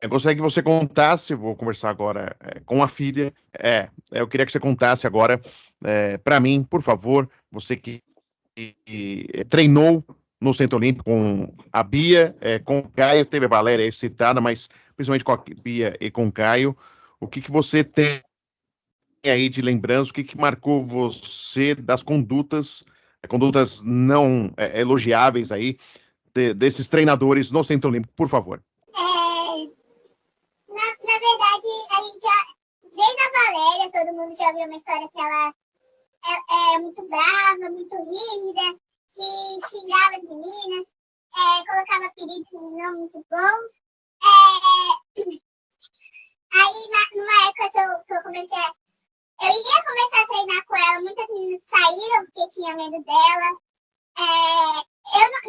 Eu gostaria que você contasse, vou conversar agora com a filha. Eu queria que você contasse agora para mim, por favor, você que treinou no Centro Olímpico com a Bia, com o Caio, teve a Valéria aí citada, mas principalmente com a Bia e com o Caio, o que que você tem aí de lembrança, o que que marcou você das condutas não elogiáveis aí desses treinadores no Centro Olímpico, por favor. Na verdade, a gente já, desde a Valéria, todo mundo já viu uma história que ela é muito brava, muito rígida, que xingava as meninas, colocava apelidos não muito bons. Aí, numa época que eu comecei eu iria começar a treinar com ela, muitas meninas saíram porque tinha medo dela. Eu lembro que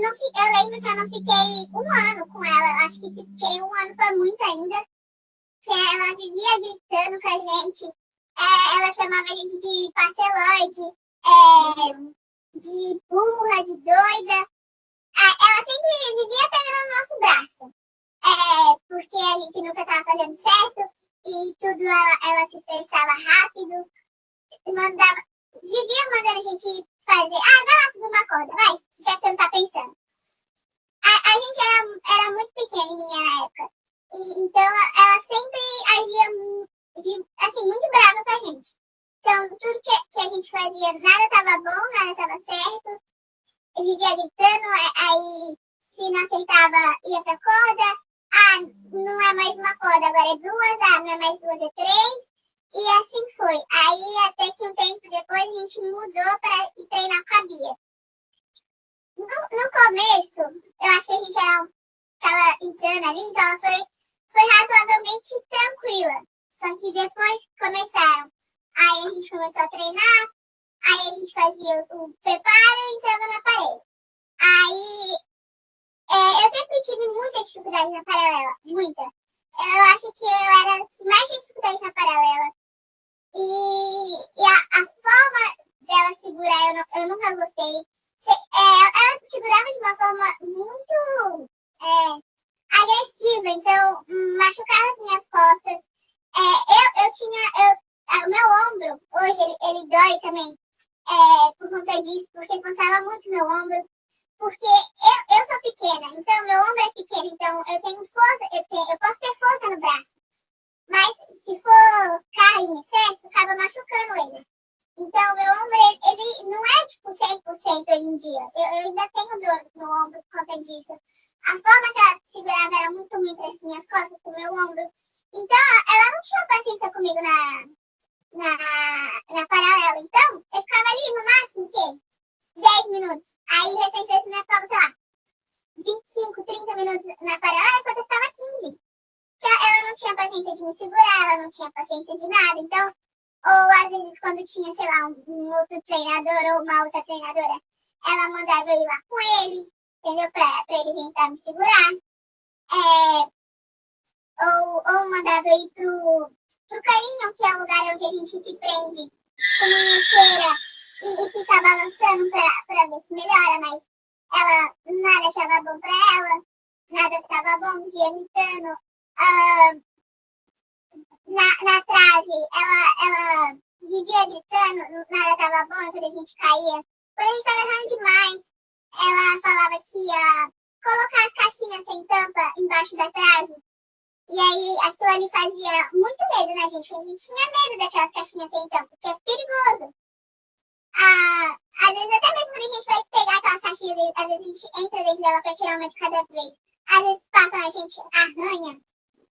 eu não fiquei um ano com ela, acho que se fiquei um ano foi muito ainda, que ela vivia gritando com a gente, ela chamava a gente de parceloide, de burra, de doida. Ela sempre vivia pegando no nosso braço, porque a gente nunca estava fazendo certo e tudo ela se estressava rápido, vivia mandando a gente fazer, vai lá subir uma corda, vai, já que você não tá pensando. A gente era muito pequenininha na época, então ela sempre agia assim, muito brava com a gente. Então, tudo que a gente fazia, nada tava bom, nada tava certo. Eu vivia gritando, aí se não acertava, ia pra corda. Não é mais uma corda, agora é duas. Não é mais duas, é três. E assim foi. Aí, até que um tempo depois, a gente mudou pra ir treinar com a Bia. No começo, eu acho que a gente tava entrando ali, então ela foi razoavelmente tranquila. Só que depois começaram. Aí a gente começou a treinar, aí a gente fazia o preparo e entrava na parede. Aí eu sempre tive muita dificuldade na paralela, muita. Eu acho que eu era a que mais tinha dificuldade na paralela. E a forma dela segurar eu nunca gostei. Ela segurava de uma forma muito agressiva, então machucava as minhas costas. O meu ombro, hoje, ele dói também por conta disso, porque forçava muito meu ombro. Porque eu sou pequena, então meu ombro é pequeno, então eu tenho força, eu posso ter força no braço. Mas se for cair em excesso, acaba machucando ele. Então, meu ombro, ele não é tipo 100% hoje em dia. Eu ainda tenho dor no ombro por conta disso. A forma que ela segurava era muito ruim para as minhas costas, pro meu ombro. Então, ela não tinha paciência comigo na paralela. Então, eu ficava ali no máximo, o quê? 10 minutos. Aí, o restante desse minuto, ficava, sei lá, 25, 30 minutos na paralela, enquanto eu ficava 15. Ela não tinha paciência de me segurar, ela não tinha paciência de nada. Então, ou às vezes quando tinha, sei lá, um outro treinador ou uma outra treinadora, ela mandava eu ir lá com ele, entendeu? Pra ele tentar me segurar. Ou mandava eu ir pro carinho, que é o lugar onde a gente se prende com munhequeira e fica balançando pra ver se melhora, mas ela nada achava bom pra ela, nada estava bom, vivia gritando. Na trave, ela vivia gritando, nada estava bom, quando a gente caía. Quando a gente estava errando demais, ela falava que ia colocar as caixinhas sem tampa embaixo da trave. E aí aquilo ali fazia muito medo na gente, porque a gente tinha medo daquelas caixinhas sem tampa, porque é perigoso. Às vezes, até mesmo quando a gente vai pegar aquelas caixinhas, às vezes a gente entra dentro dela para tirar uma de cada vez. Às vezes passa na gente, arranha,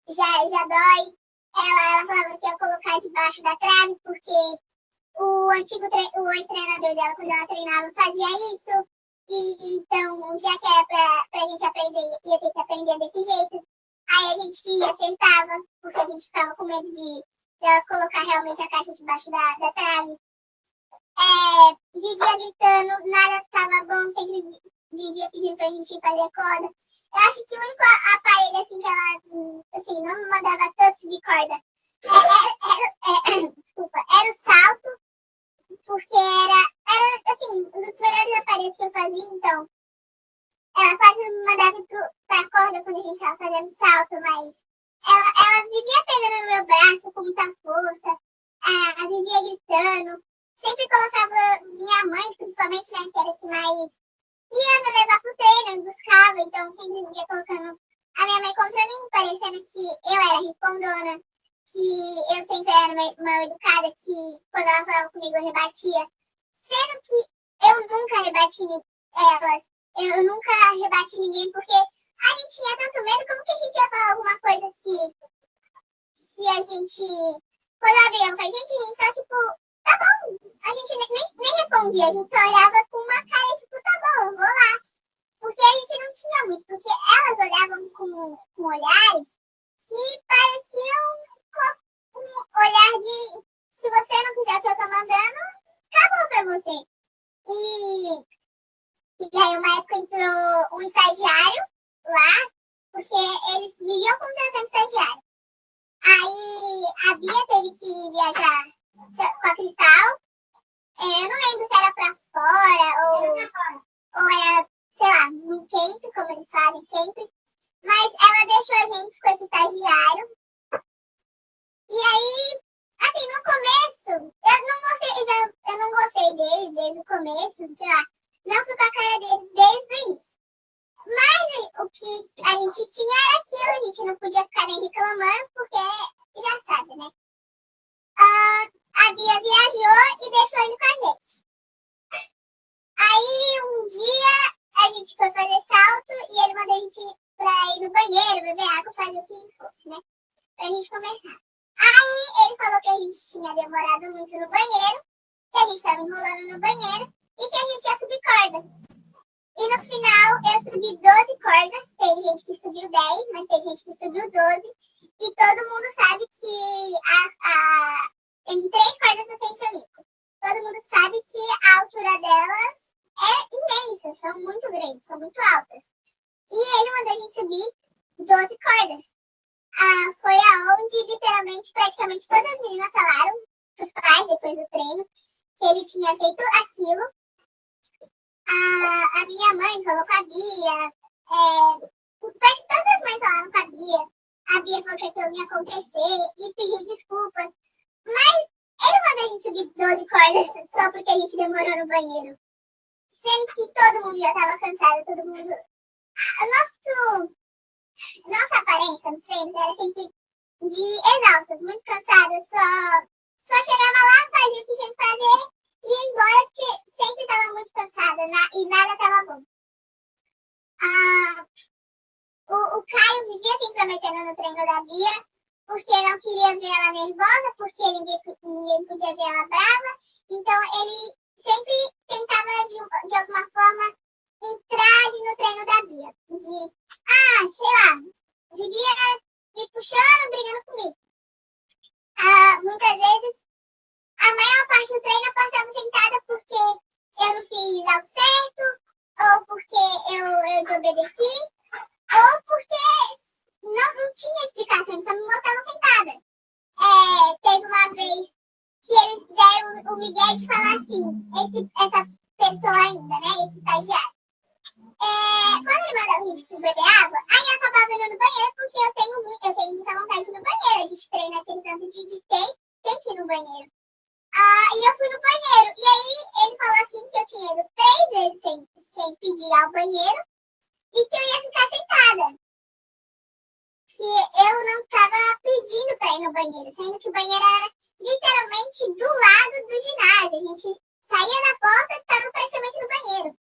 já dói. Ela falava que ia colocar debaixo da trave, porque o ex-treinador dela, quando ela treinava, fazia isso. E então, já que era pra gente aprender, ia ter que aprender desse jeito. Aí a gente acertava, porque a gente ficava com medo de ela colocar realmente a caixa debaixo da trave. Vivia gritando, nada estava bom, sempre vivia pedindo pra gente fazer corda. Eu acho que o único aparelho assim, que ela assim, não me mandava tanto de corda era o salto, porque era assim, um dos melhores aparelhos que eu fazia, então ela quase me mandava ir pra corda quando a gente tava fazendo salto, mas ela vivia pegando no meu braço com muita força, ela vivia gritando, sempre colocava minha mãe, principalmente, né, que era que mais ia me levar pro treino, me buscava, então sempre vivia colocando a minha mãe contra mim, parecendo que eu era respondona, que eu sempre era mal educada, que quando ela falava comigo eu rebatia, sendo que eu nunca rebati elas, eu nunca rebati ninguém, porque a gente tinha tanto medo, como que a gente ia falar alguma coisa se a gente, quando ela brigava com a gente só tipo, tá bom, a gente nem respondia, a gente só olhava com uma cara tipo, tá bom, eu vou lá, porque a gente não tinha muito, porque elas olhavam com olhares que pareciam um olhar de, se você não fizer o que eu tô mandando, acabou pra você. E aí uma época entrou um estagiário lá, porque eles viviam contratando estagiário. Aí a Bia teve que viajar com a Cristal. Eu não lembro se era pra fora ou era, sei lá, no camp, como eles fazem sempre. Mas ela deixou a gente com esse estagiário. E aí, assim, no começo, eu não gostei dele desde o começo, sei lá. Não fui com a cara dele desde o início. Mas o que a gente tinha era aquilo, a gente não podia ficar nem reclamando, porque já sabe, né? A Bia viajou e deixou ele com a gente. Aí um dia a gente foi fazer salto e ele mandou a gente pra ir no banheiro, beber água, fazer o que fosse, né? Pra gente começar. Aí ele falou que a gente tinha demorado muito no banheiro, que a gente tava enrolando no banheiro e que a gente ia subir corda. E no final eu subi 12 cordas, teve gente que subiu 10, mas teve gente que subiu 12. E todo mundo sabe que tem 3 cordas no Centro Olímpico. Todo mundo sabe que a altura delas é imensa, são muito grandes, são muito altas. E ele mandou a gente subir 12 cordas. Foi aonde, literalmente, praticamente todas as meninas falaram pros pais, depois do treino, que ele tinha feito aquilo. A minha mãe falou com a Bia, acho que todas as mães falaram com a Bia falou que aquilo ia acontecer e pediu desculpas, mas ele mandou a gente subir 12 cordas só porque a gente demorou no banheiro, sendo que todo mundo já estava cansado, todo mundo... Nossa aparência nos treinos era sempre de exaustas, muito cansadas, só chegava lá, fazia o que tinha que fazer e ia embora, porque sempre estava muito cansada e nada estava bom. O Caio vivia se intrometendo no treino da Bia, porque não queria ver ela nervosa, porque ninguém podia ver ela brava, então ele sempre tentava de alguma forma entrar ali no treino da Bia, sei lá, vivia me puxando, brigando comigo. Muitas vezes, a maior parte do treino eu passava sentada porque eu não fiz algo certo, ou porque eu desobedeci, ou porque não tinha explicação, só me botavam sentada. Teve uma vez que eles deram o migué de falar assim, essa pessoa ainda, né, esse estagiário. Quando ele mandava a gente pro beber água, aí eu acabava indo no banheiro, porque eu tenho muita vontade de ir no banheiro. A gente treina aquele tanto de tem que ir no banheiro. E eu fui no banheiro. E aí ele falou assim que eu tinha ido 3 vezes sem pedir ao banheiro e que eu ia ficar sentada. Que eu não estava pedindo para ir no banheiro, sendo que o banheiro era literalmente do lado do ginásio. A gente saía da porta e estava praticamente no banheiro.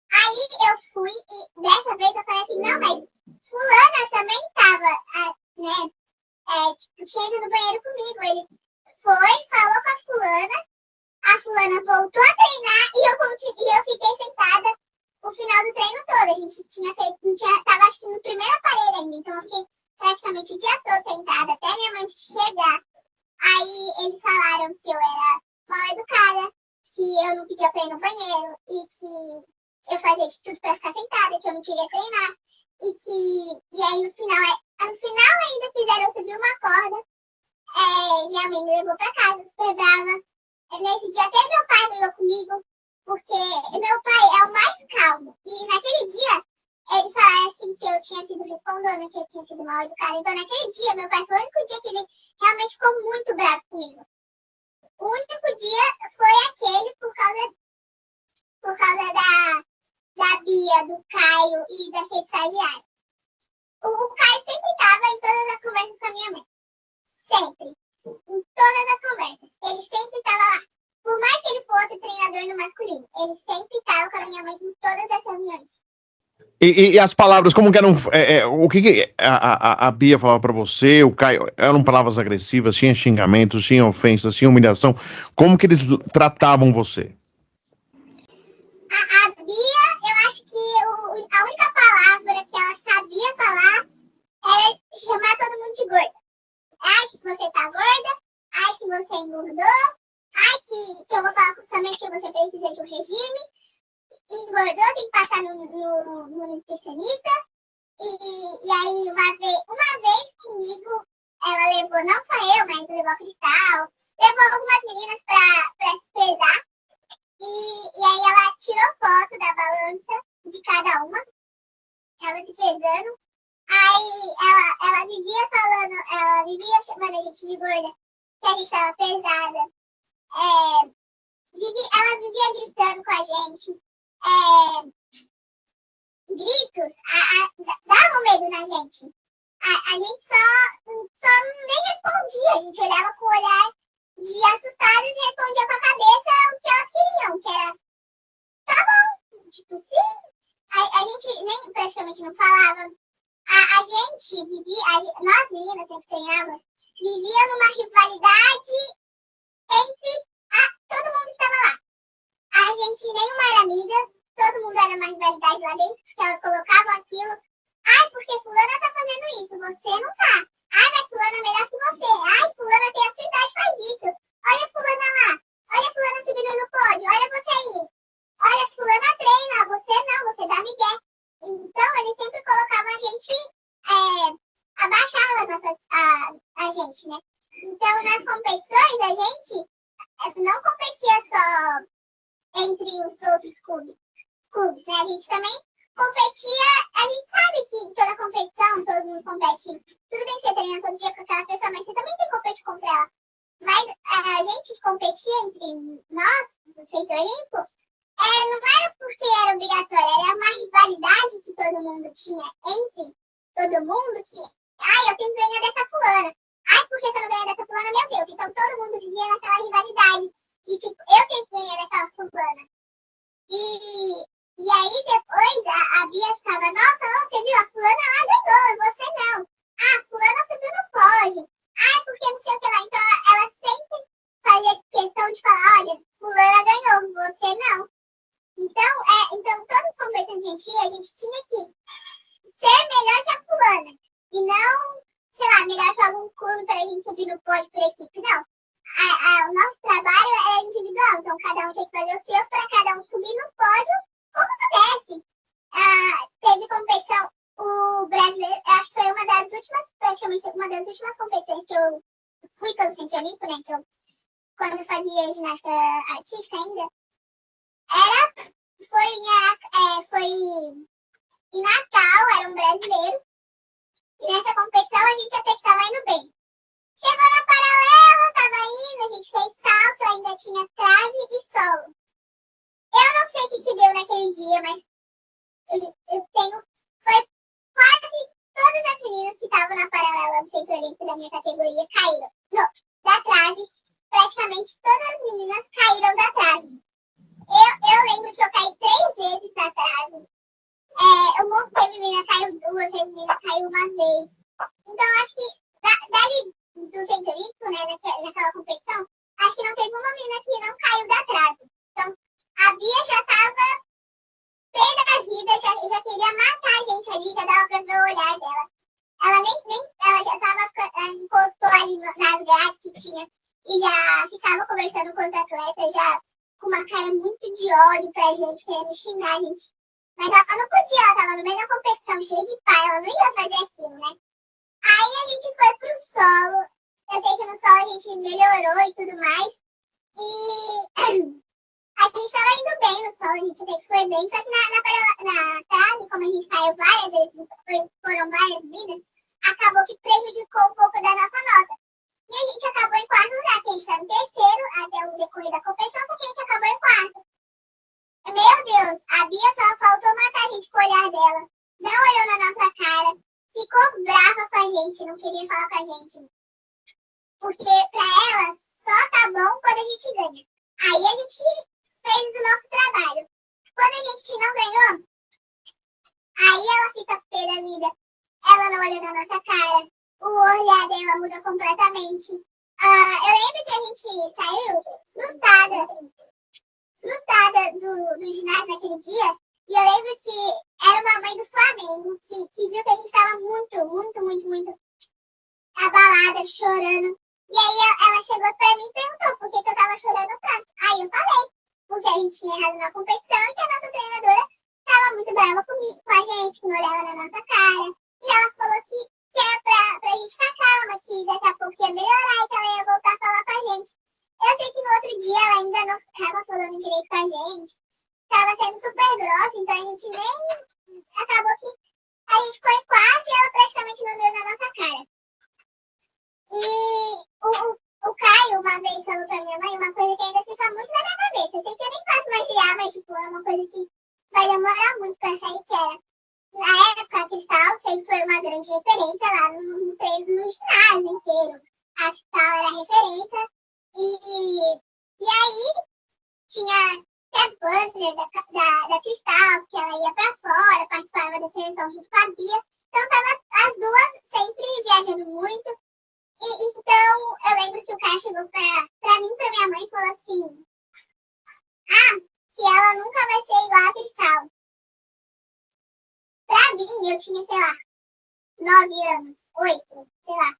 Aí eu fui e dessa vez eu falei assim, não, mas fulana também estava, né, tinha ido no banheiro comigo. Ele foi, falou com a fulana voltou a treinar e eu fiquei sentada o final do treino todo. A gente tava acho que no primeiro aparelho ainda, então eu fiquei praticamente o dia todo sentada, até minha mãe chegar. Aí eles falaram que eu era mal educada, que eu não pedia pra ir no banheiro e que eu fazia de tudo pra ficar sentada, que eu não queria treinar. E aí no final ainda fizeram eu subir uma corda. Minha mãe me levou pra casa, super brava. Nesse dia até meu pai brigou comigo, porque meu pai é o mais calmo. E naquele dia eu tinha sido respondendo, que eu tinha sido mal educada. Então, naquele dia, meu pai foi o único dia que ele realmente ficou muito bravo comigo. O único dia foi aquele por causa da Bia, do Caio e daquele estagiário. O Caio sempre estava em todas as conversas com a minha mãe. Sempre. Em todas as conversas. Ele sempre estava lá. Por mais que ele fosse treinador no masculino, ele sempre estava com a minha mãe em todas as reuniões. E as palavras, como que eram? O que a Bia falava pra você? O Caio, eram palavras agressivas? Tinha xingamentos, tinha ofensas, tinha humilhação? Como que eles tratavam você? A Bia, eu acho que a única palavra que ela sabia falar era chamar todo mundo de gorda. Ai, que você tá gorda. Ai, que você engordou. Ai, que eu vou falar com sua mãe que você precisa de um regime. Engordou, tem que passar no nutricionista. E aí, uma vez comigo, ela levou, não só eu, mas levou a Cristal, levou algumas meninas pra se pesar. E aí ela tirou foto da balança de cada uma, ela se pesando. Aí ela vivia falando, ela vivia chamando a gente de gorda, que a gente estava pesada. Ela vivia gritando com a gente. Gritos davam medo na gente. A gente só nem respondia, a gente olhava com o olhar de assustadas e respondia com a cabeça o que elas queriam, que era, tá bom, tipo, sim. A gente nem praticamente não falava. A gente vivia, nós meninas, né, que treinávamos, vivia numa rivalidade entre todo mundo que estava lá. A gente nenhuma era amiga, todo mundo era uma rivalidade lá dentro, porque elas colocavam aquilo. Ai, porque fulana tá fazendo isso, você não tá. Ai, mas fulana é melhor que você. Ai, fulana tem a sua idade, faz isso. Olha fulana lá. Olha fulana subindo no pódio. Olha você aí. Olha, fulana treina, você não, você dá migué. Então, eles sempre colocavam a gente, abaixava a gente, né? Então, nas competições, a gente não competia só entre os outros clubes, né? A gente também competia, a gente sabe que em toda competição, todo mundo compete. Tudo bem que você treina todo dia com aquela pessoa, mas você também tem que competir contra ela. Mas a gente competia entre nós, do Centro Olímpico, não era porque era obrigatório, era uma rivalidade que todo mundo tinha entre todo mundo, que, ai, eu tenho que ganhar dessa fulana. Ai, porque se eu não ganhar dessa fulana, meu Deus. Então todo mundo vivia naquela rivalidade de tipo, eu tenho que ganhar daquela fulana. E aí depois a Bia ficava, nossa, você viu, a fulana lá ganhou, e você não. Ah, a fulana subiu no pódio. Ah, porque não sei o que lá. Então ela sempre fazia questão de falar, olha, fulana ganhou, você não. Então todas as competições que a gente tinha que ser melhor que a fulana. E não, sei lá, melhor que algum clube para a gente subir no pódio por equipe, não. O nosso trabalho é individual, então cada um tinha que fazer o seu para cada um subir no pódio como pudesse. Teve competição, o brasileiro, acho que foi praticamente uma das últimas competições que eu fui pelo Centro Olímpico, né, que eu, quando eu fazia ginástica artística ainda, foi em Natal, era um brasileiro, e nessa competição a gente até que estava indo bem. Chegou na paralela, tava indo, a gente fez salto, ainda tinha trave e solo. Eu não sei o que deu naquele dia, mas foi quase todas as meninas que estavam na paralela do Centro Olímpico da minha categoria caíram. Não, da trave, praticamente todas as meninas caíram da trave. Eu lembro que eu caí 3 vezes da trave. Teve menina que caiu 2, teve menina que caiu 1 vez. Então, acho que dali do Centro Olímpico, né, naquela competição, acho que não teve uma menina que não caiu da trave. Então, a Bia já tava pé da vida, já queria matar a gente ali, já dava pra ver o olhar dela. Ela já tava, encostou ali nas grades que tinha e já ficava conversando com os atletas, já com uma cara muito de ódio pra gente, querendo xingar a gente. Mas ela não podia, ela tava no meio da competição, cheia de pai, ela não ia fazer aquilo, né? Aí a gente foi pro solo. Eu sei que no solo a gente melhorou e tudo mais. E A gente tava indo bem no sol, a gente até que foi bem, só que na tarde, como a gente caiu várias vezes, foram várias vidas, acabou que prejudicou um pouco da nossa nota. E a gente acabou em quarto lugar, porque a gente estava em terceiro até o decorrer da competição, só que a gente acabou em quarto. Meu Deus, a Bia só faltou matar a gente com o olhar dela. Não olhou na nossa cara, ficou brava com a gente, não queria falar com a gente. Porque pra ela só tá bom quando a gente ganha. Aí a gente fez o nosso trabalho. Quando a gente não ganhou, aí ela fica pé da vida. Ela não olhou na nossa cara. O olhar dela muda completamente. Eu lembro que a gente saiu frustrada do ginásio naquele dia. E eu lembro que era uma mãe do Flamengo que viu que a gente estava muito abalada, chorando. E aí ela chegou pra mim e perguntou por que eu tava chorando tanto. Aí eu falei, porque a gente tinha errado na competição e que a nossa treinadora tava muito brava com a gente, que não olhava na nossa cara. E ela falou que era pra gente ficar calma, que daqui a pouco ia melhorar e que ela ia voltar a falar com a gente. Eu sei que no outro dia ela ainda não tava falando direito com a gente, tava sendo super grossa, então a gente nem... Acabou que a gente ficou em quarto e ela praticamente não deu na nossa cara. E o Caio uma vez falou pra minha mãe uma coisa que ainda fica muito na minha cabeça. Eu sei que eu nem faço mais criar, mas tipo, é uma coisa que vai demorar muito pra sair, que era... Na época, a Cristal sempre foi uma grande referência lá no treino, no ginásio inteiro. A Cristal era referência. E aí, tinha até banner da Cristal, porque ela ia pra fora, participava da seleção junto com a Bia. Então, tava as duas sempre viajando muito. Então, eu lembro que o cara chegou pra mim, pra minha mãe, e falou assim: que ela nunca vai ser igual a Cristal. Pra mim, eu tinha, sei lá, 9 anos, 8, sei lá.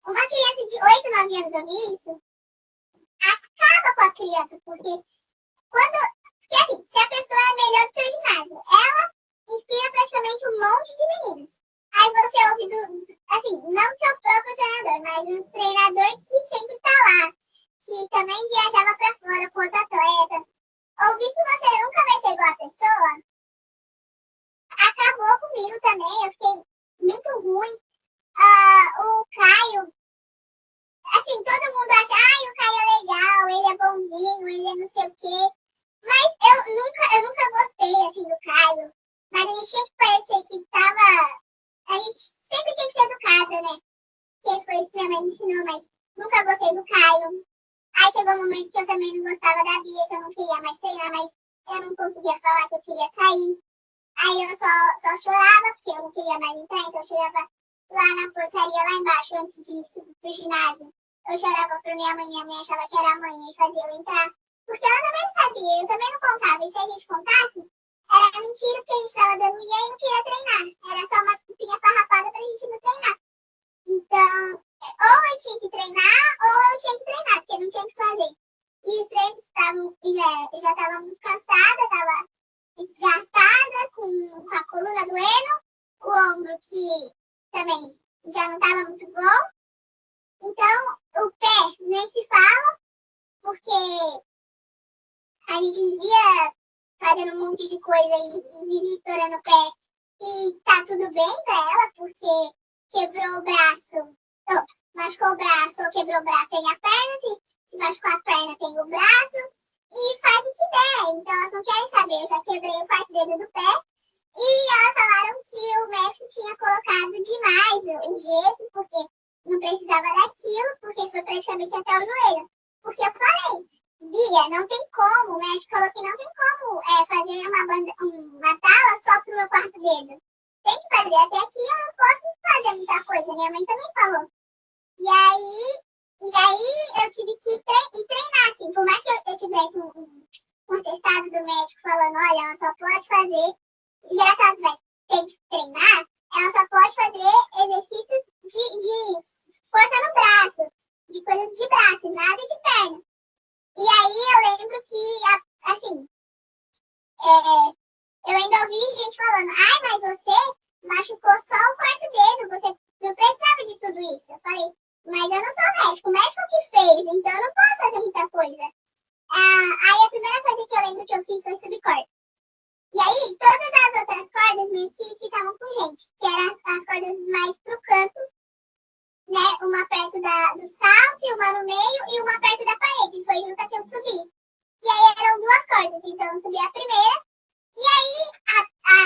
Uma criança de 8, 9 anos ouvir isso, acaba com a criança, porque assim, se a pessoa é melhor do seu ginásio, ela inspira praticamente um monte de meninos. Aí você ouve assim, não do seu próprio treinador, mas um treinador que sempre tá lá, que também viajava pra fora com outro atleta. Ouvir que você nunca vai ser igual a pessoa, acabou comigo também, eu fiquei muito ruim. O Caio, assim, todo mundo acha, o Caio é legal, ele é bonzinho, ele é não sei o quê. Mas eu nunca gostei, assim, do Caio. Mas a gente tinha que parecer que tava... A gente sempre tinha que ser educada, né? Que foi isso que minha mãe me ensinou, mas nunca gostei do Caio. Aí chegou um momento que eu também não gostava da Bia, que eu não queria mais treinar, mas eu não conseguia falar que eu queria sair. Aí eu só chorava, porque eu não queria mais entrar, então eu chegava lá na portaria, lá embaixo, antes de ir pro ginásio. Eu chorava pra minha mãe achava que era a mãe e fazia eu entrar. Porque ela também não sabia, eu também não contava. E se a gente contasse, era mentira, porque a gente tava dando e aí não queria treinar. Era só uma desculpinha farrapada pra gente não treinar. Então, ou eu tinha que treinar, ou eu tinha que treinar, porque não tinha o que fazer. E os treinos já tava muito cansada, tava desgastada, com a coluna doendo, o ombro que também já não estava muito bom. Então, o pé nem se fala, porque a gente vivia fazendo um monte de coisa e vivia estourando o pé. E tá tudo bem pra ela, porque quebrou o braço, machucou o braço ou quebrou o braço, tem a perna, se machucou a perna, tem o braço. E faz o que der, então elas não querem saber. Eu já quebrei o quarto dedo do pé e elas falaram que o médico tinha colocado demais o gesso, porque não precisava daquilo, porque foi praticamente até o joelho. Porque eu falei, Bia, não tem como, o médico falou que não tem como fazer uma tala só pro meu quarto dedo. Tem que fazer até aqui, eu não posso fazer muita coisa, minha mãe também falou. E aí eu tive que treinar, assim, por mais que eu tivesse um atestado do médico falando, olha, ela só pode fazer, já que ela vai ter que treinar, ela só pode fazer exercícios de força no braço, de coisas de braço, nada de perna. E aí eu lembro que, assim, eu ainda ouvi gente falando, mas você machucou só o quarto dedo, você não precisava de tudo isso. Eu falei, mas eu não sou médico, o médico que fez, então eu não posso fazer muita coisa. Aí a primeira tava no meio e uma perto da parede. Foi justo que eu subi. E aí eram 2 cordas, então eu subi a primeira. E aí,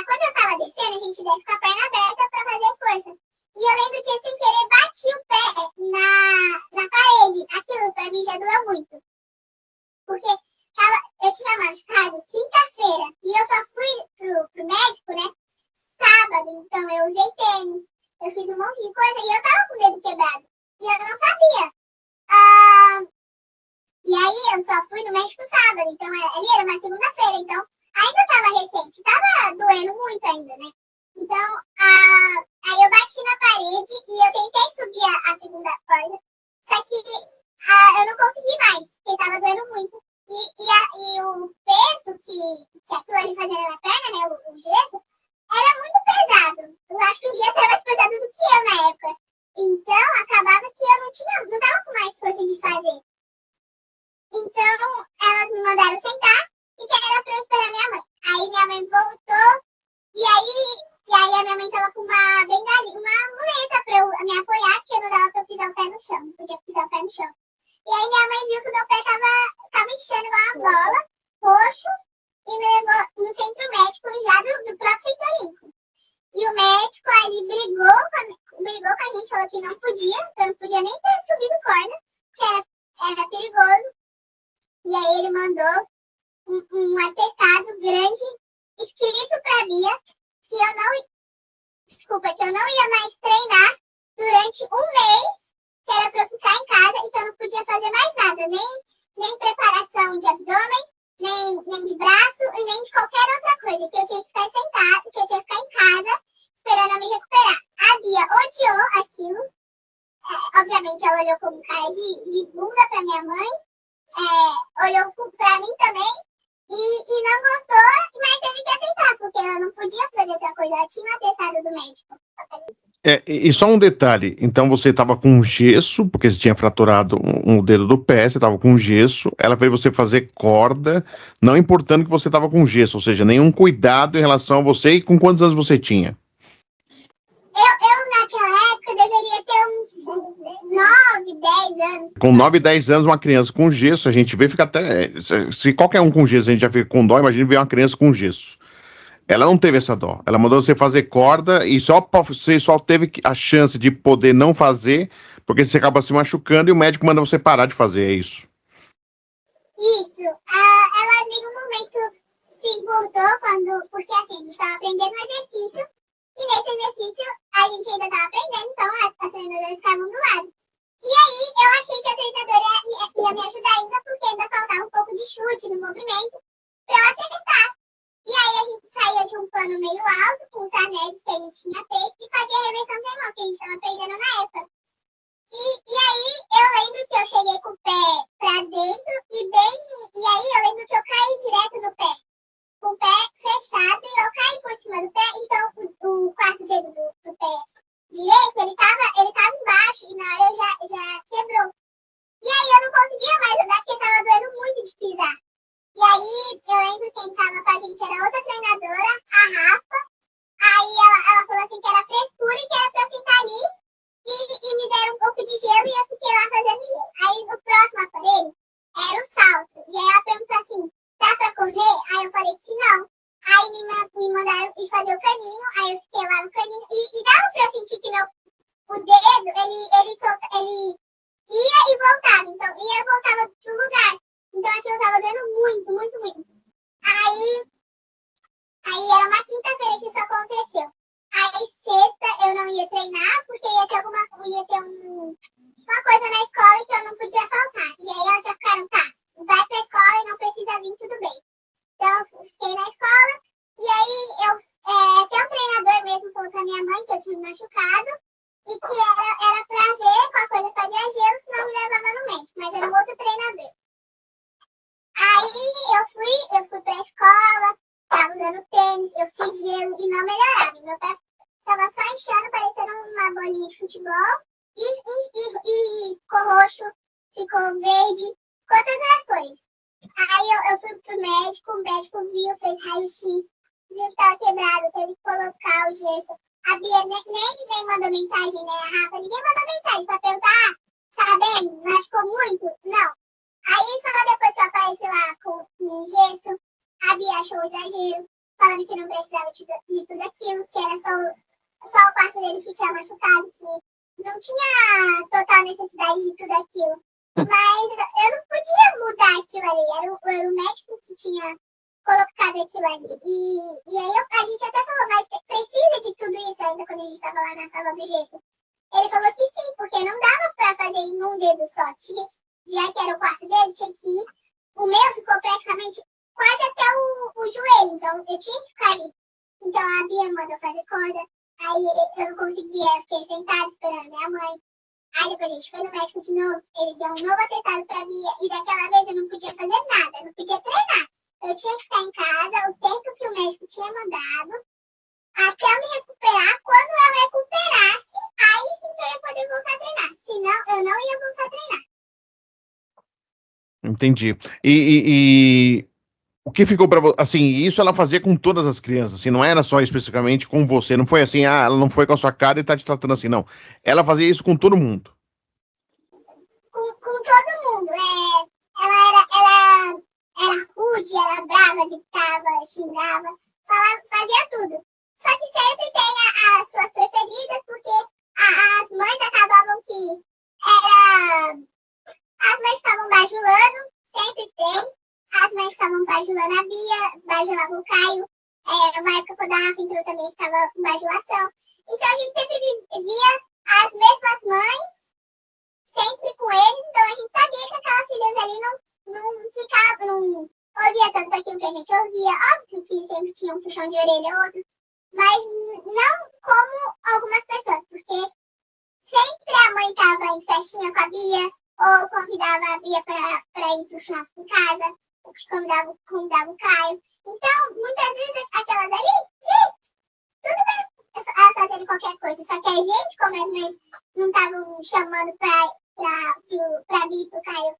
quando eu tava descendo, a gente desce com a perna aberta pra fazer força. E eu lembro que eu, sem querer, bati o pé na parede. Aquilo pra mim já doeu muito. Porque eu tinha machucado quinta-feira. E eu só fui pro médico, né? Sábado. Então eu usei tênis. Eu fiz um monte de coisa e eu tava com o dedo quebrado. E eu não sabia. E aí eu só fui no médico sábado. Então ali era uma segunda-feira. Então ainda tava recente. Tava doendo muito ainda, né? Então aí eu bati na parede e eu tentei subir a segunda corda. Só que eu não consegui mais. Porque tava doendo muito. E o peso que aquilo ali fazia na minha perna, né? O gesso, era muito pesado. Eu acho que o gesso era mais pesado do que eu na época. Então, acabava que eu não tava com mais força de fazer. Então, elas me mandaram sentar e que era pra eu esperar minha mãe. Aí minha mãe voltou e aí a minha mãe tava com uma bengalinha, uma muleta pra eu me apoiar, porque não dava pra eu pisar o pé no chão. Não podia pisar o pé no chão. E aí minha mãe viu que meu pé tava inchando igual uma bola, roxo, e me levou no centro médico já do próprio Centro Olímpico. E o médico ali brigou com a gente, falou que não podia, que eu não podia nem ter subido corda, que era perigoso. E aí ele mandou um atestado grande, escrito pra Bia, que eu não ia mais treinar durante um mês, que era pra eu ficar em casa e que eu não podia fazer mais nada, nem preparação de abdômen, nem de braço e nem de qualquer outra coisa, que eu tinha que ficar sentada, que eu tinha que ficar em casa esperando eu me recuperar. A Bia odiou aquilo, obviamente ela olhou como cara de bunda pra minha mãe, olhou pra mim também e não gostou, mas teve que aceitar, porque ela não podia fazer outra coisa, ela tinha um atestado do médico. E só um detalhe, então você estava com gesso, porque você tinha fraturado um dedo do pé, você estava com gesso, ela fez você fazer corda, não importando que você estava com gesso, ou seja, nenhum cuidado em relação a você. E com quantos anos você tinha? Eu naquela época deveria ter uns 9, 10 anos. Com 9, 10 anos, uma criança com gesso, a gente vê, fica até... Se qualquer um com gesso a gente já fica com dó, imagina ver uma criança com gesso. Ela não teve essa dó. Ela mandou você fazer corda e você só teve a chance de poder não fazer porque você acaba se machucando e o médico manda você parar de fazer, é isso. Isso. Ela em nenhum momento se importou porque assim, a gente estava aprendendo um exercício e nesse exercício a gente ainda estava aprendendo, então as treinadoras ficavam do lado. E aí eu achei que a treinadora ia me ajudar ainda porque ainda faltava um pouco de chute no movimento para eu acertar. E aí a gente saía de um pano meio alto, com os anéis que a gente tinha feito, e fazia reversão sem mãos, que a gente estava aprendendo na época. E aí eu lembro que eu cheguei com o pé pra dentro, e aí eu lembro que eu caí direto no pé, com o pé fechado, e eu caí por cima do pé, então o quarto dedo do pé direito, ele tava embaixo, e na hora já quebrou. E aí eu não conseguia mais andar, porque tava doendo muito de pisar. E aí, eu lembro que quem tava com a gente era outra treinadora, a Rafa. Aí ela falou assim que era frescura e que era pra eu sentar ali e me deram um pouco de gelo e eu fiquei lá fazendo gelo. Aí o próximo aparelho era o salto. E aí ela perguntou assim, dá pra correr? Aí eu falei que não. Aí me mandaram ir fazer o caninho, aí eu fiquei lá no caninho. E dava pra eu sentir que o dedo, ele ia e voltava. Então, ia e voltava pro lugar. Então aquilo tava doendo muito, muito, muito. Aí era uma quinta-feira que isso aconteceu. Aí sexta eu não ia treinar, porque ia ter uma coisa na escola que eu não podia faltar. E aí elas já ficaram, tá, vai pra escola e não precisa vir, tudo bem. Então eu fiquei na escola, e aí até um treinador mesmo falou pra minha mãe que eu tinha me machucado, e que era pra ver qual coisa fazia gelo, senão me levava no médico, mas era um outro treinador. Aí eu fui pra escola, tava usando tênis, eu fiz gelo e não melhorava. Meu pé tava só inchando, parecendo uma bolinha de futebol. E ficou roxo, ficou verde, ficou todas as cores. Aí eu fui pro médico, o médico viu, fez raio-x, viu que tava quebrado, teve que colocar o gesso. A Bia nem mandou mensagem, né, a Rafa? Ninguém mandou mensagem pra perguntar, Tá bem? Machucou muito? Não. Aí, só depois que eu apareci lá com um gesso, a Bia achou um exagero, falando que não precisava de tudo aquilo, que era só o quarto dele que tinha machucado, que não tinha total necessidade de tudo aquilo. Mas eu não podia mudar aquilo ali, era o médico que tinha colocado aquilo ali. E aí a gente até falou, mas precisa de tudo isso ainda quando a gente estava lá na sala do gesso. Ele falou que sim, porque não dava para fazer em um dedo só. Já que era o quarto dele, tinha que ir. O meu ficou praticamente quase até o joelho, então eu tinha que ficar ali. Então a Bia mandou fazer corda, aí eu não conseguia, fiquei sentada esperando minha mãe. Aí depois a gente foi no médico de novo, ele deu um novo atestado pra Bia, e daquela vez eu não podia fazer nada, não podia treinar. Eu tinha que ficar em casa o tempo que o médico tinha mandado, até eu me recuperar. Quando eu recuperasse, aí sim que eu ia poder voltar a treinar. Senão, eu não ia voltar a treinar. Entendi. E o que ficou para você? Assim, isso ela fazia com todas as crianças, assim, não era só especificamente com você. Não foi assim, ela não foi com a sua cara e tá te tratando assim, não. Ela fazia isso com todo mundo. Com todo mundo. Ela era rude, era brava, gritava, xingava, fazia tudo. Só que sempre tem as suas preferidas, porque as mães acabavam que as mães ficavam bajulando, sempre tem. As mães ficavam bajulando a Bia, bajulavam o Caio. Uma época quando a Rafa entrou também ficava com bajulação. Então a gente sempre via as mesmas mães, sempre com eles. Então a gente sabia que aquelas filhas ali não ouvia tanto aquilo que a gente ouvia. Óbvio que sempre tinha um puxão de orelha ou outro, mas não como algumas pessoas, porque sempre a mãe estava em festinha com a Bia, ou convidava a Bia para ir pro churrasco em casa, ou convidava o Caio. Então, muitas vezes aquelas ali, tudo bem elas fazerem qualquer coisa, só que a gente, como as mães não estavam chamando pra Bia e pro Caio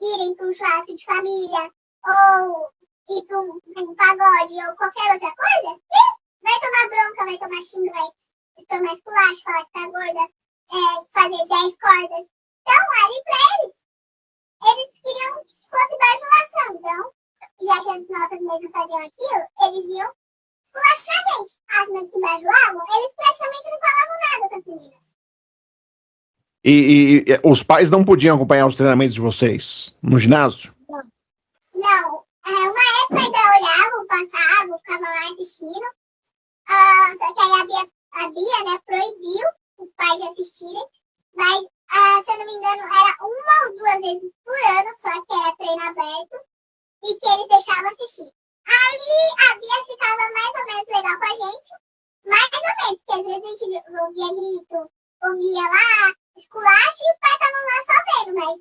irem para um churrasco de família, ou ir para um pagode, ou qualquer outra coisa, vai tomar bronca, vai tomar xingo, vai tomar esculacho, falar que tá gorda, fazer 10 cordas. Então, ali pra eles queriam que fosse bajulação. Então, já que as nossas mães não faziam aquilo, eles iam esculachar a gente. As mães que bajulavam, eles praticamente não falavam nada com as meninas. E os pais não podiam acompanhar os treinamentos de vocês no ginásio? Não. Uma época ainda olhavam, passavam, ficavam lá assistindo. Só que aí a Bia, né, proibiu os pais de assistirem. Mas, se eu não me engano, era 1 ou 2 vezes por ano só que era treino aberto e que eles deixavam assistir. Aí a Bia ficava mais ou menos legal com a gente, mais ou menos, porque às vezes a gente ouvia grito, ouvia lá esculacho e os pais estavam lá só vendo, mas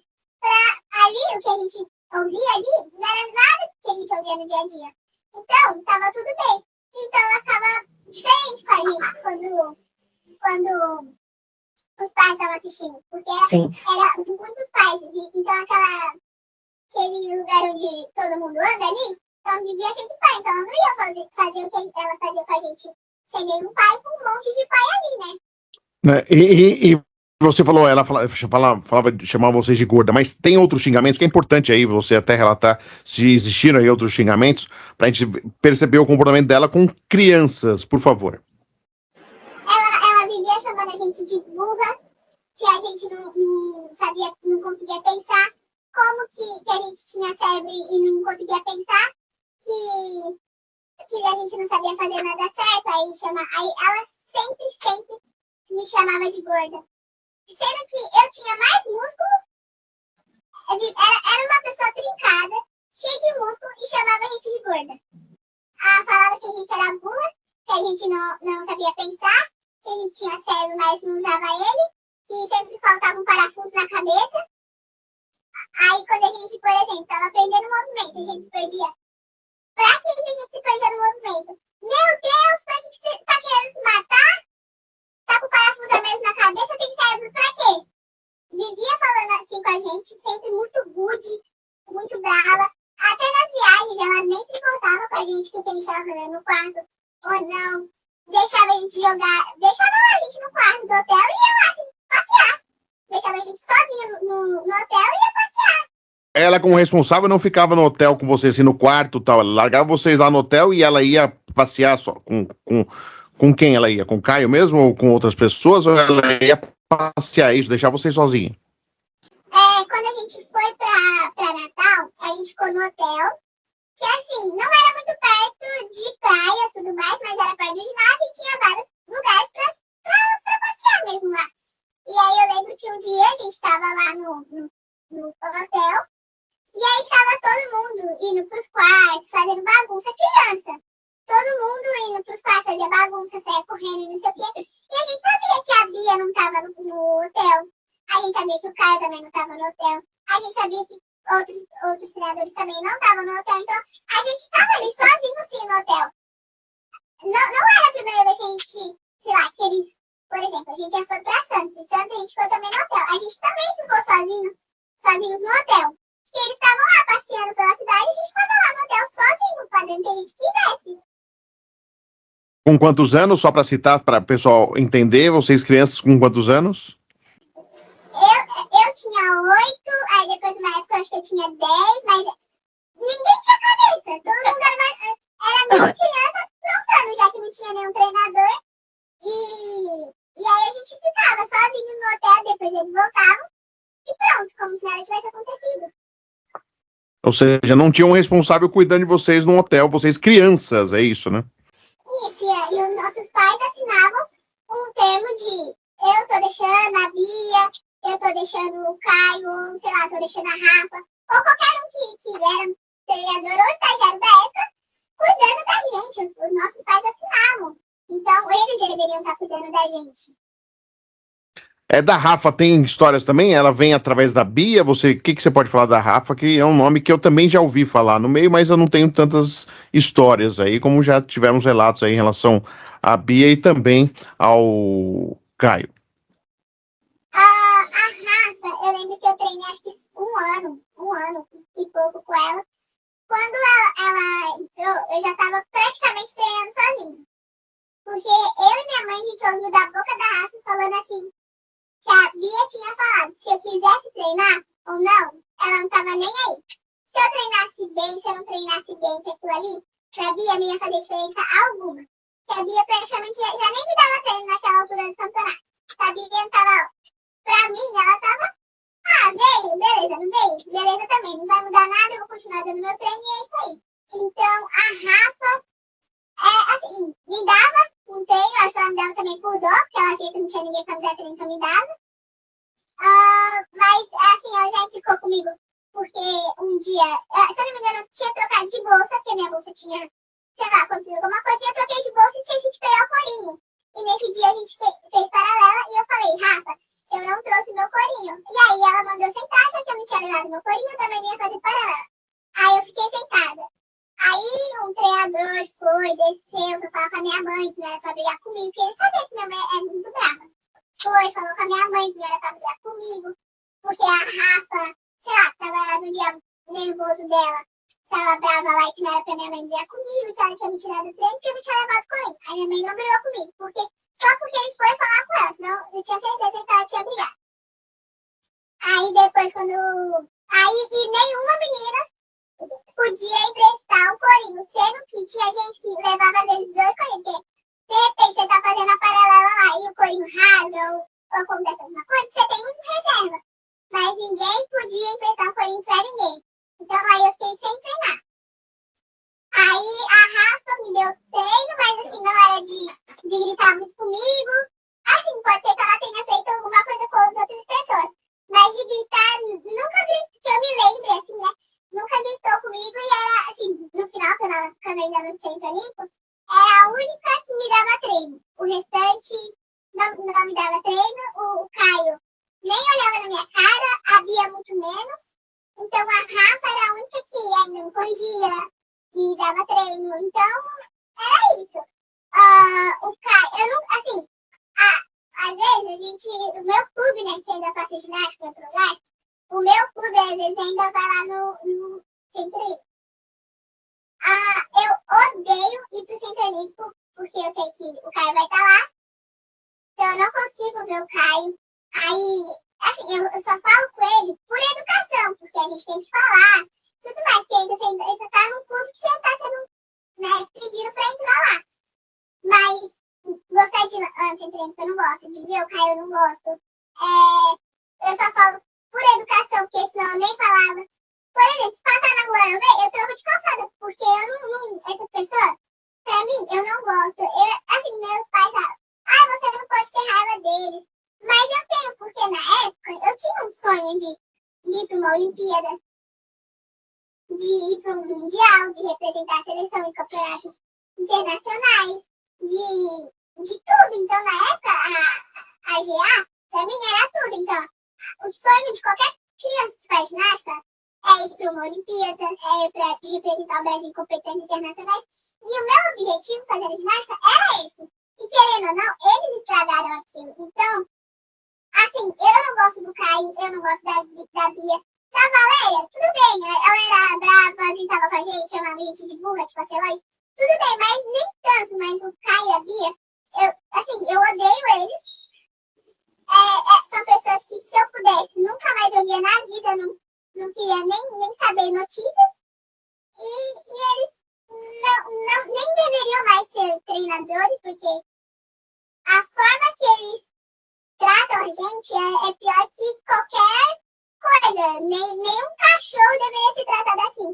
ali o que a gente ouvia ali não era nada que a gente ouvia no dia a dia. Então, tava tudo bem. Então ela ficava diferente com a gente quando os pais estavam assistindo, porque era muitos pais, então aquele lugar onde todo mundo anda ali, então vivia cheio de pai, então ela não ia fazer o que ela fazia com a gente sem nenhum pai, com um monte de pai ali, né? E você falou, ela chamava vocês de gorda, mas tem outros xingamentos que é importante aí você até relatar se existiram aí outros xingamentos, pra gente perceber o comportamento dela com crianças, por favor. Ela vivia chamando a gente de burra, que a gente não sabia, não conseguia pensar, como que a gente tinha cérebro e não conseguia pensar, que a gente não sabia fazer nada certo, aí ela sempre me chamava de gorda. Sendo que eu tinha mais músculo, era uma pessoa trincada, cheia de músculo, e chamava a gente de gorda. Ela falava que a gente era burra, que a gente não sabia pensar, que a gente tinha cérebro, mas não usava ele, que sempre faltava um parafuso na cabeça. Aí quando a gente, por exemplo, estava aprendendo movimento, a gente se perdia. Pra que a gente se perdia no movimento? Meu Deus, pra que você tá querendo se matar? Tá com o parafuso a menos na cabeça, tem cérebro pra quê? Vivia falando assim com a gente, sempre muito rude, muito brava. Até nas viagens, ela nem se importava com a gente, o que a gente tava fazendo no quarto, ou não. Deixava a gente no quarto do hotel e ia lá assim, passear. deixava a gente sozinha no hotel e ia passear. Ela, como responsável, não ficava no hotel com vocês, assim, no quarto e tal. Ela largava vocês lá no hotel e ela ia passear só com quem ela ia? Com o Caio mesmo ou com outras pessoas? Ou ela ia passear isso, deixar vocês sozinhos? Quando a gente foi pra Natal, a gente ficou no hotel, que assim, não era muito perto de praia e tudo mais, mas era perto do ginásio e tinha vários lugares pra passear mesmo lá. E aí eu lembro que um dia a gente tava lá no hotel, e aí tava todo mundo indo pros quartos, fazendo bagunça, criança. Todo mundo indo pros quartos, fazia bagunça, saia correndo e não sei o quê. E a gente sabia que a Bia não tava no hotel. A gente sabia que o Caio também não tava no hotel. A gente sabia que outros treinadores também não estavam no hotel. Então, a gente tava ali sozinho, sim, no hotel. Não era a primeira vez que a gente, sei lá, que eles... Por exemplo, a gente já foi pra Santos. E Santos a gente ficou também no hotel. A gente também ficou sozinhos no hotel. Porque eles estavam lá passeando pela cidade e a gente estava lá no hotel sozinho, fazendo o que a gente quisesse. Com quantos anos? Só para citar, para o pessoal entender, vocês crianças com quantos anos? Eu tinha 8, aí depois uma época eu acho que eu tinha 10, mas ninguém tinha cabeça. Todo mundo era meio criança aprontando, já que não tinha nenhum treinador. E aí a gente ficava sozinho no hotel, depois eles voltavam e pronto, como se nada tivesse acontecido. Ou seja, não tinha um responsável cuidando de vocês no hotel, vocês crianças, é isso, né? Isso, e os nossos pais assinavam um termo de eu tô deixando a Bia, eu tô deixando o Caio, ou sei lá, tô deixando a Rafa, ou qualquer um que era treinador ou estagiário da época, cuidando da gente. Os nossos pais assinavam. Então, eles deveriam estar cuidando da gente. Da Rafa tem histórias também? Ela vem através da Bia? O que você pode falar da Rafa? Que é um nome que eu também já ouvi falar no meio, mas eu não tenho tantas histórias aí, como já tivemos relatos aí em relação à Bia e também ao Caio. A Rafa, eu lembro que eu treinei acho que um ano e pouco com ela. Quando ela entrou, eu já estava praticamente treinando sozinha. Porque eu e minha mãe, a gente ouviu da boca da Rafa falando assim, que a Bia tinha falado, se eu quisesse treinar ou não, ela não estava nem aí. Se eu treinasse bem, se eu não treinasse bem, que aquilo ali, pra Bia não ia fazer diferença alguma. Que a Bia praticamente já nem me dava treino naquela altura do campeonato. A Bia não tava, pra mim, ela tava, veio, beleza, não veio, beleza também, não vai mudar nada, eu vou continuar dando meu treino e é isso aí. Então, a Rafa, assim, me dava um treino, acho que ela me dava também por dó, porque ela via que não tinha ninguém pra me dar treino, então me dava. Mas, assim, ela já implicou comigo, porque um dia, se eu não me engano, eu tinha trocado de bolsa, porque minha bolsa tinha, sei lá, acontecido alguma coisa, e eu troquei de bolsa e esqueci de pegar o corinho. E nesse dia a gente fez paralela, e eu falei, Rafa, eu não trouxe meu corinho. E aí ela mandou sentar, achando que eu não tinha levado meu corinho, eu também não ia fazer paralela. Aí eu fiquei sentada. Aí um treinador desceu, foi falar com a minha mãe, que não era pra brigar comigo, porque ele sabia que minha mãe é muito brava. Falou com a minha mãe, que não era pra brigar comigo, porque a Rafa, sei lá, tava no dia nervoso dela, estava brava lá e que não era pra minha mãe brigar comigo, que ela tinha me tirado do treino porque eu não tinha levado com ele. Aí minha mãe não brigou comigo, só porque ele foi falar com ela, senão eu tinha certeza que ela tinha brigado. Aí depois e nenhuma menina podia emprestar um corinho, sendo que tinha gente que levava às vezes 2 corinhos, porque de repente você tá fazendo a paralela lá e o corinho rasga ou acontece alguma coisa, você tem um reserva. Mas ninguém podia emprestar um corinho pra ninguém. Então aí eu fiquei sem treinar. Aí a Rafa me deu treino, mas assim, não era de gritar muito comigo. Assim, pode ser que ela tenha feito alguma coisa com as outras pessoas. Mas de gritar, nunca gritou, que eu me lembre, assim, né? Nunca gritou comigo e era, assim, no final, que eu tava ficando ainda no Centro Olímpico, era a única que me dava treino. O restante não me dava treino. O Caio nem olhava na minha cara, a Bia muito menos. Então a Rafa era a única que ainda me corrigia, me dava treino. Então, era isso. O Caio, eu não, assim, às vezes o meu clube, né, que eu ainda faço ginástica em outro lugar, o meu clube às vezes ainda vai lá no Centro. Eu odeio ir pro Centro Olímpico, porque eu sei que o Caio vai estar lá. Então eu não consigo ver o Caio. Aí assim, eu só falo com ele por educação, porque a gente tem que falar, tudo mais, porque ele tá num clube que você tá sendo, né, pedido pra entrar lá. Mas gostar de antes treino, eu não gosto, de ver o Caio, eu não gosto. Eu só falo por educação, porque senão eu nem falava. Por exemplo, se passar na rua eu troco de calçada, porque eu não essa pessoa, pra mim, eu não gosto. Assim, meus pais falam, você não pode ter raiva deles. Mas eu tenho, porque na época eu tinha um sonho de ir pra uma Olimpíada, de ir para um Mundial, de representar a seleção em campeonatos internacionais, de tudo. Então, na época, a GA, pra mim, era tudo. Então, o sonho de qualquer criança que faz ginástica é ir para uma Olimpíada, é ir para representar o Brasil em competições internacionais. E o meu objetivo fazendo ginástica era esse. E querendo ou não, eles estragaram aquilo. Então, assim, eu não gosto do Caio, eu não gosto da Bia. Da Valéria, tudo bem, ela era brava, gritava com a gente, chamava a gente de burra, de pastelagem. Tudo bem, mas nem tanto. Mas o Caio e a Bia, eu odeio eles. São pessoas que, se eu pudesse, nunca mais eu via na vida, não queria nem saber notícias. E eles nem deveriam mais ser treinadores, porque a forma que eles tratam a gente é pior que qualquer coisa. Nenhum cachorro deveria ser tratado assim.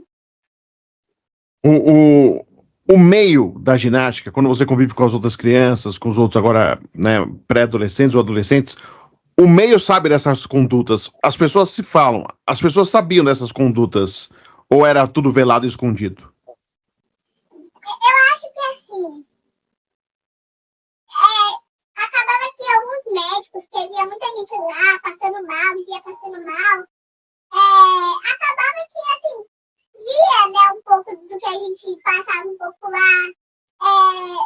O meio da ginástica, quando você convive com as outras crianças, com os outros agora, né, pré-adolescentes ou adolescentes, o meio sabe dessas condutas. As pessoas se falam, as pessoas sabiam dessas condutas, ou era tudo velado e escondido? Eu acho que assim, acabava que alguns médicos, que via muita gente lá passando mal, vivia passando mal, acabava que assim, via, né, um pouco do que a gente passava um pouco lá,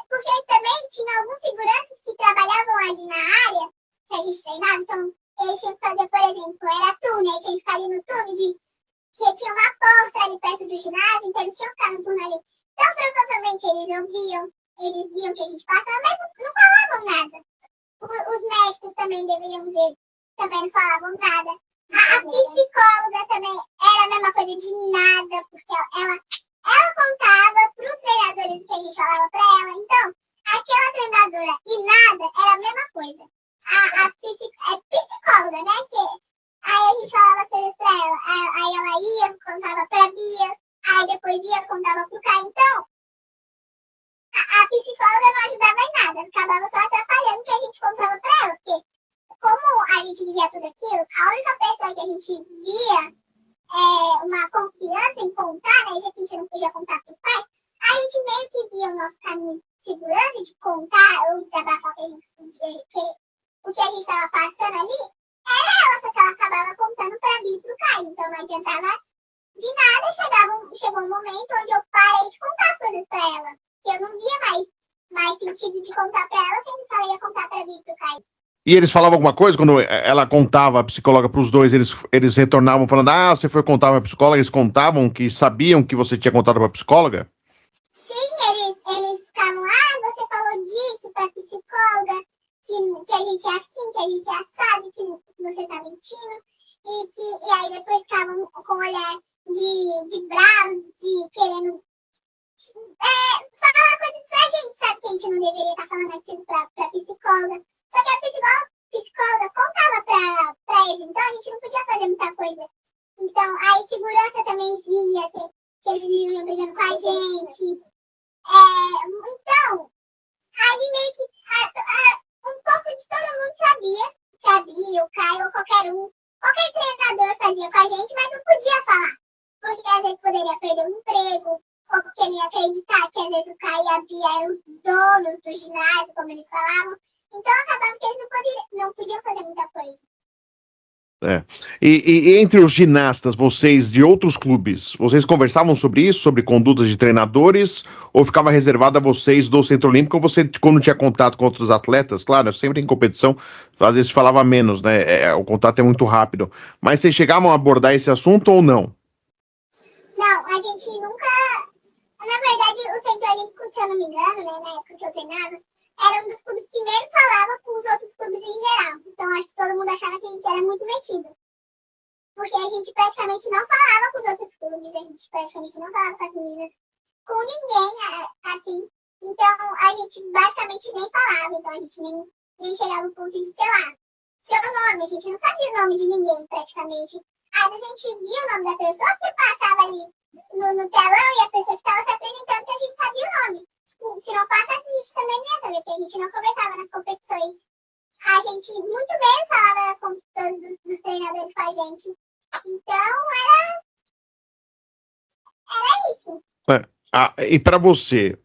porque também tinha alguns seguranças que trabalhavam ali na área que a gente treinava, então eles tinham que fazer, por exemplo, era turno, aí tinha que ficar ali no turno que tinha uma porta ali perto do ginásio, então eles tinham que ficar no turno ali. Então provavelmente eles ouviam, eles viam que a gente passava, mas não falavam nada. Os médicos também deveriam ver, também não falavam nada. A psicóloga também era a mesma coisa de nada, porque ela contava para os treinadores o que a gente falava para ela. Então, aquela treinadora e nada era a mesma coisa. A psicóloga, né? Que aí a gente falava as coisas para ela. Aí ela ia, contava para a Bia, aí depois ia, contava para o Caio. Então, a psicóloga não ajudava em nada, acabava só atrapalhando o que a gente contava para ela, porque como a gente via tudo aquilo, a única pessoa que a gente via uma confiança em contar, né, já que a gente não podia contar para os pais, a gente meio que via o nosso caminho de segurança, de contar ou desabafar o que a gente estava passando ali, era ela, só que ela acabava contando para mim e para o Caio, então não adiantava de nada. Chegou um momento onde eu parei de contar as coisas para ela, que eu não via mais sentido de contar para ela, sempre que ela ia contar para mim e para o Caio. E eles falavam alguma coisa quando ela contava a psicóloga para os dois, eles retornavam falando, você foi contar para a psicóloga, eles contavam que sabiam que você tinha contado para a psicóloga? Sim, eles ficavam, você falou disso para a psicóloga, que a gente é assim, que a gente é assado, que você tá mentindo, e aí depois ficavam com o olhar de bravos, de querendo falar coisas pra gente, sabe, que a gente não deveria estar falando aquilo pra psicóloga. Só que a psicóloga contava pra eles, então a gente não podia fazer muita coisa. Então, a segurança também via que eles viviam brigando com a gente. Então, ali meio que um pouco de todo mundo sabia que a Bia, o Caio ou qualquer treinador fazia com a gente, mas não podia falar. Porque às vezes poderia perder um emprego, ou porque não ia acreditar que às vezes o Caio e a Bia eram os donos do ginásio, como eles falavam. Então acabava que eles não podiam fazer muita coisa. E entre os ginastas, vocês de outros clubes, vocês conversavam sobre isso, sobre condutas de treinadores, ou ficava reservado a vocês do Centro Olímpico, ou você, quando tinha contato com outros atletas, claro, sempre em competição, às vezes falava menos, né? O contato é muito rápido. Mas vocês chegavam a abordar esse assunto ou não? Não, a gente nunca. Na verdade, o Centro Olímpico, se eu não me engano, né, na época que eu treinava, era um dos clubes que menos falava com os outros clubes em geral. Então, acho que todo mundo achava que a gente era muito metido. Porque a gente praticamente não falava com os outros clubes, a gente praticamente não falava com as meninas, com ninguém, assim. Então, a gente basicamente nem falava, então a gente nem chegava no ponto de, sei lá, seu nome, a gente não sabia o nome de ninguém, praticamente. Às vezes a gente via o nome da pessoa porque passava ali no telão e a pessoa que estava se apresentando que a gente sabia o nome. Se não passasse, a gente também não ia saber, porque a gente não conversava nas competições. A gente muito menos falava nas competições dos treinadores com a gente. Então, era isso. E para você,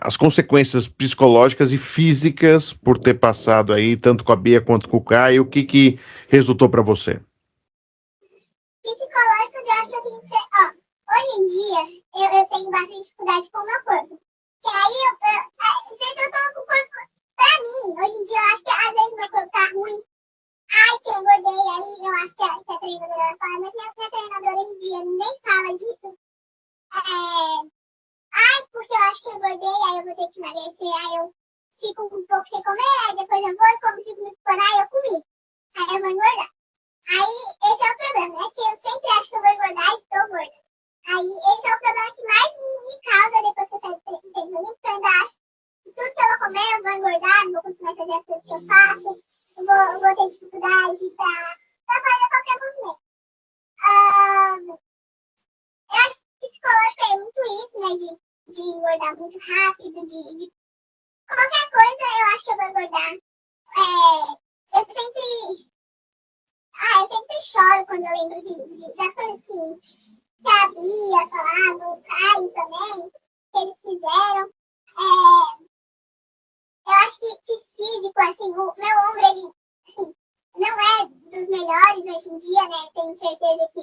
as consequências psicológicas e físicas por ter passado aí, tanto com a Bia quanto com o Caio, o que resultou para você? Psicológicas, eu acho que eu tenho que ser. Ó, hoje em dia, eu tenho bastante dificuldade com o meu corpo. Que aí, às vezes eu tô com o corpo. Pra mim, hoje em dia, eu acho que às vezes meu corpo tá ruim. Ai, que eu engordei aí, eu acho que a treinadora vai falar, mas minha treinadora hoje em dia nem fala disso. Ai, porque eu acho que eu engordei, aí eu vou ter que emagrecer, aí eu fico um pouco sem comer, aí depois eu vou e como fico muito fora, aí eu comi. Aí eu vou engordar. Aí, esse é o problema, né? Que eu sempre acho que eu vou engordar e estou gorda. Aí, esse é o problema que mais me causa depois que eu saio do treino, porque eu ainda acho que tudo que eu vou comer, eu vou engordar, não vou conseguir mais fazer as coisas que eu faço, eu vou ter dificuldade pra fazer qualquer movimento. Eu acho que psicológico é muito isso, né? De engordar muito rápido, de qualquer coisa, eu acho que eu vou engordar. Eu sempre choro quando eu lembro das coisas que a Bia falava, o Caio também, que eles fizeram. Eu acho que físico, assim, o meu ombro, ele, assim, não é dos melhores hoje em dia, né? Tenho certeza que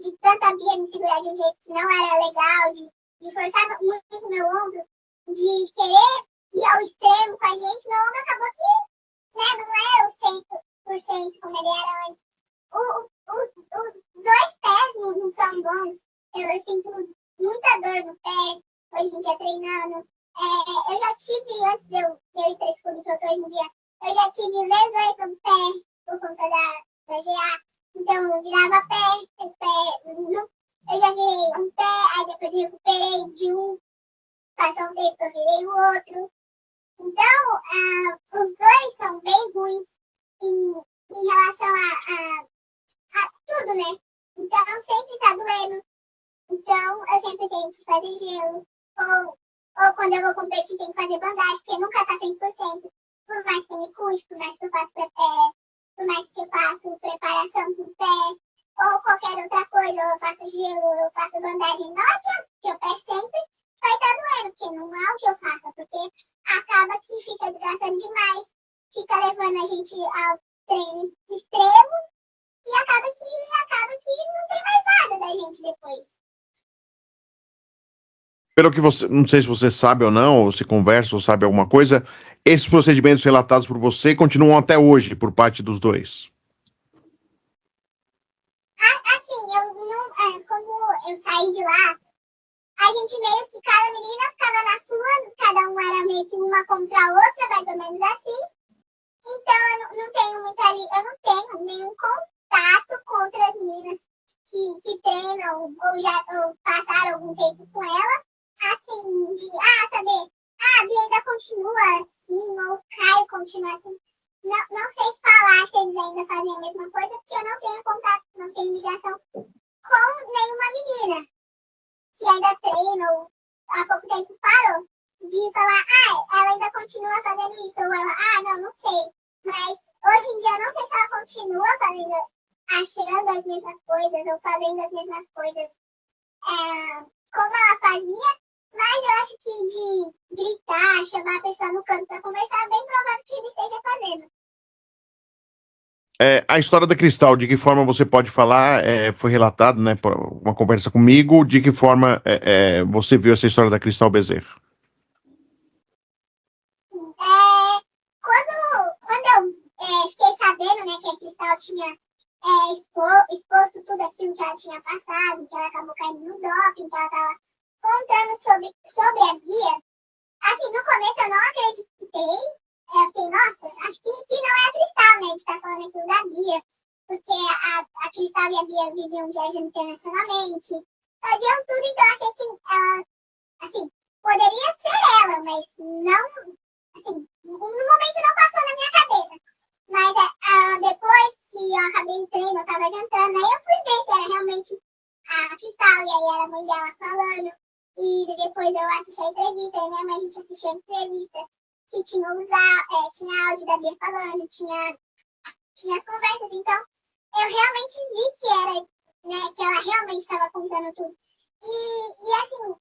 de tanta Bia me segurar de um jeito que não era legal, de forçar muito meu ombro, de querer ir ao extremo com a gente, meu ombro acabou que, né, não é o 100% como ele era antes. Os dois pés não são bons. Eu sinto muita dor no pé, hoje em dia treinando. Eu já tive, antes de eu ir para esse clube que eu tô hoje em dia, eu já tive lesões no pé por conta da GA. Então eu virava pé, eu já virei um pé, aí depois eu recuperei de um, passou um tempo eu virei o outro. Então, os dois são bem ruins em relação a tudo, né? Então sempre tá doendo. Então eu sempre tenho que fazer gelo. Ou quando eu vou competir, tem que fazer bandagem, porque nunca tá 100%. Por mais que eu me cuide, por mais que eu faça por mais que eu faça preparação pro pé, ou qualquer outra coisa, ou eu faço gelo, eu faço bandagem, não adianta, porque o pé sempre vai estar doendo, porque não é o que eu faço, porque acaba que fica desgastando demais, fica levando a gente ao treino extremo, e acaba que não tem mais nada da gente depois. Pelo que você, não sei se você sabe ou não, ou se conversa ou sabe alguma coisa, esses procedimentos relatados por você continuam até hoje por parte dos dois. Assim, como eu saí de lá, a gente meio que cada menina ficava na sua, cada um era meio que uma contra a outra, mais ou menos assim. Então eu não tenho nenhum contato com outras meninas que treinam ou passaram algum tempo com ela. Assim, saber, a Bia ainda continua assim, ou o Caio continua assim. Não sei falar se eles ainda fazem a mesma coisa, porque eu não tenho contato, não tenho ligação com nenhuma menina que ainda treina ou há pouco tempo parou. De falar, ela ainda continua fazendo isso, ou ela, não sei. Mas hoje em dia eu não sei se ela continua achando as mesmas coisas, ou fazendo as mesmas coisas como ela fazia. Mas eu acho que de gritar, chamar a pessoa no canto para conversar, é bem provável que ele esteja fazendo. A história da Cristal, de que forma você pode falar? Foi relatado, né, por uma conversa comigo. De que forma você viu essa história da Cristal Bezerra? Quando eu fiquei sabendo, né, que a Cristal tinha exposto tudo aquilo que ela tinha passado, que ela acabou caindo no doping, que ela estava contando sobre a Bia, assim, no começo eu não acreditei. Eu fiquei, nossa, acho que não é a Cristal, legal, né, de estar falando aquilo da Bia, porque a Cristal e a Bia viviam viajando internacionalmente, faziam tudo, então achei que ela, assim, poderia ser ela, mas não, assim, no momento não passou na minha cabeça. Mas depois que eu acabei o treino, eu tava jantando, aí eu fui ver se era realmente a Cristal, e aí era a mãe dela falando, e depois eu assisti a entrevista, e minha mãe, a gente assistiu a entrevista, que tinha áudio da Bia falando, tinha as conversas, então eu realmente vi que era, né, que ela realmente estava contando tudo. E assim,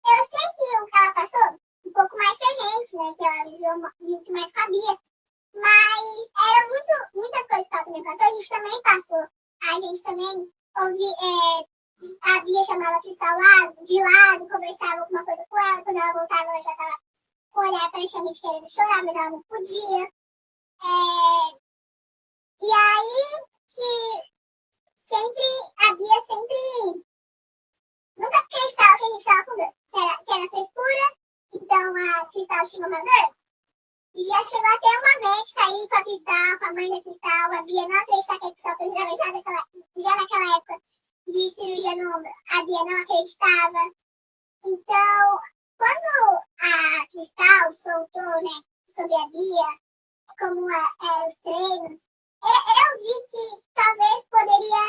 eu sei que o que ela passou, um pouco mais que a gente, né, que ela viveu muito mais com a Bia, mas era muitas coisas que ela também passou, a gente também passou. A gente também a Bia chamava a Cristal de lado, conversava alguma coisa com ela, quando ela voltava ela já estava com o olhar praticamente querendo chorar, mas ela não podia. E aí que a Bia sempre nunca acreditava que a gente estava com dor, que era frescura, então a Cristal tinha uma dor. E já chegou até uma médica aí com a Cristal, com a mãe da Cristal, a Bia não acreditava que a Cristal precisava já naquela época de cirurgia no ombro, a Bia não acreditava. Então, quando a Cristal soltou, né, sobre a Bia, como eram os treinos, eu vi que talvez poderia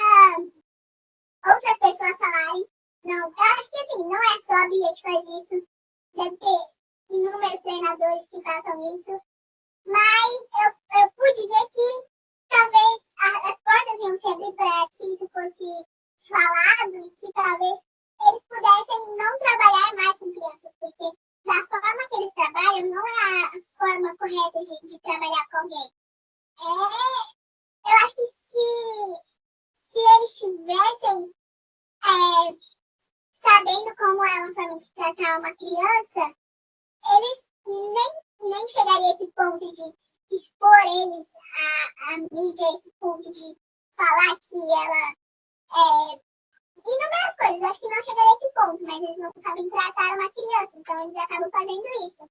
outras pessoas falarem. Não, eu acho que assim, não é só a Bia que faz isso, deve ter inúmeros treinadores que façam isso, mas eu pude ver que talvez as portas iam se abrir para que isso fosse falado e que talvez eles pudessem não trabalhar mais com crianças, porque da forma que eles trabalham não é a forma correta de trabalhar com alguém. Eu acho que se eles tivessem sabendo como é uma forma de tratar uma criança, eles nem chegariam a esse ponto de expor eles à mídia, esse ponto de falar que ela inúmeras coisas. Acho que não chegaria a esse ponto, mas eles não sabem tratar uma criança, então eles acabam fazendo isso.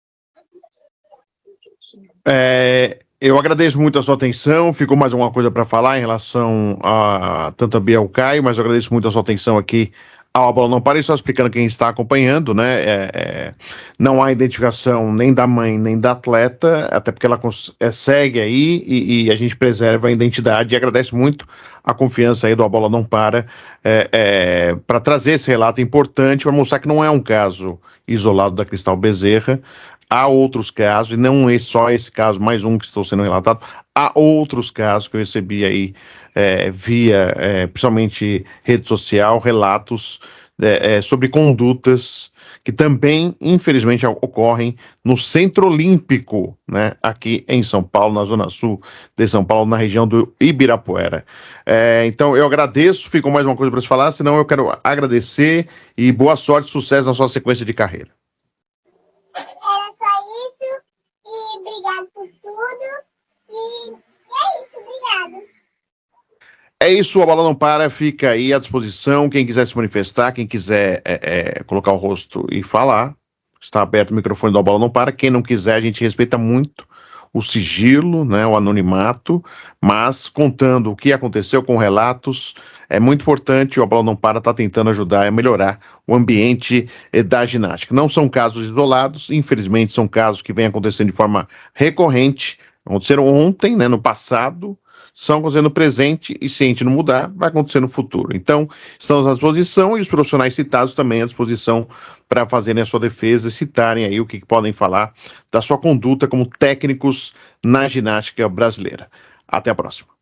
Eu agradeço muito a sua atenção. Ficou mais alguma coisa para falar em relação a tanto a Bia ao Caio, mas eu agradeço muito a sua atenção aqui ao A Bola Não Para, e só explicando quem está acompanhando, né? Não há identificação nem da mãe nem da atleta, até porque ela segue aí e a gente preserva a identidade, e agradece muito a confiança aí do A Bola Não Para para trazer esse relato importante, para mostrar que não é um caso isolado da Cristal Bezerra. Há outros casos, e não é só esse caso, mais um que estou sendo relatado. Há outros casos que eu recebi aí via, principalmente rede social, relatos sobre condutas que também, infelizmente, ocorrem no Centro Olímpico, né, aqui em São Paulo, na Zona Sul de São Paulo, na região do Ibirapuera. Então, eu agradeço. Ficou mais uma coisa para se falar, senão eu quero agradecer e boa sorte, sucesso na sua sequência de carreira. E obrigado por tudo. E é isso, obrigado. É isso, a Bola Não Para, fica aí à disposição. Quem quiser se manifestar, quem quiser colocar o rosto e falar, está aberto o microfone da Bola Não Para. Quem não quiser, a gente respeita muito o sigilo, né, o anonimato, mas contando o que aconteceu com relatos, é muito importante. O Bola Não Para está tentando ajudar a melhorar o ambiente da ginástica. Não são casos isolados, infelizmente são casos que vêm acontecendo de forma recorrente. Aconteceram ontem, né, no passado, estão acontecendo no presente, e se a gente não mudar, vai acontecer no futuro. Então, estamos à disposição, e os profissionais citados também à disposição para fazerem a sua defesa e citarem aí o que podem falar da sua conduta como técnicos na ginástica brasileira. Até a próxima.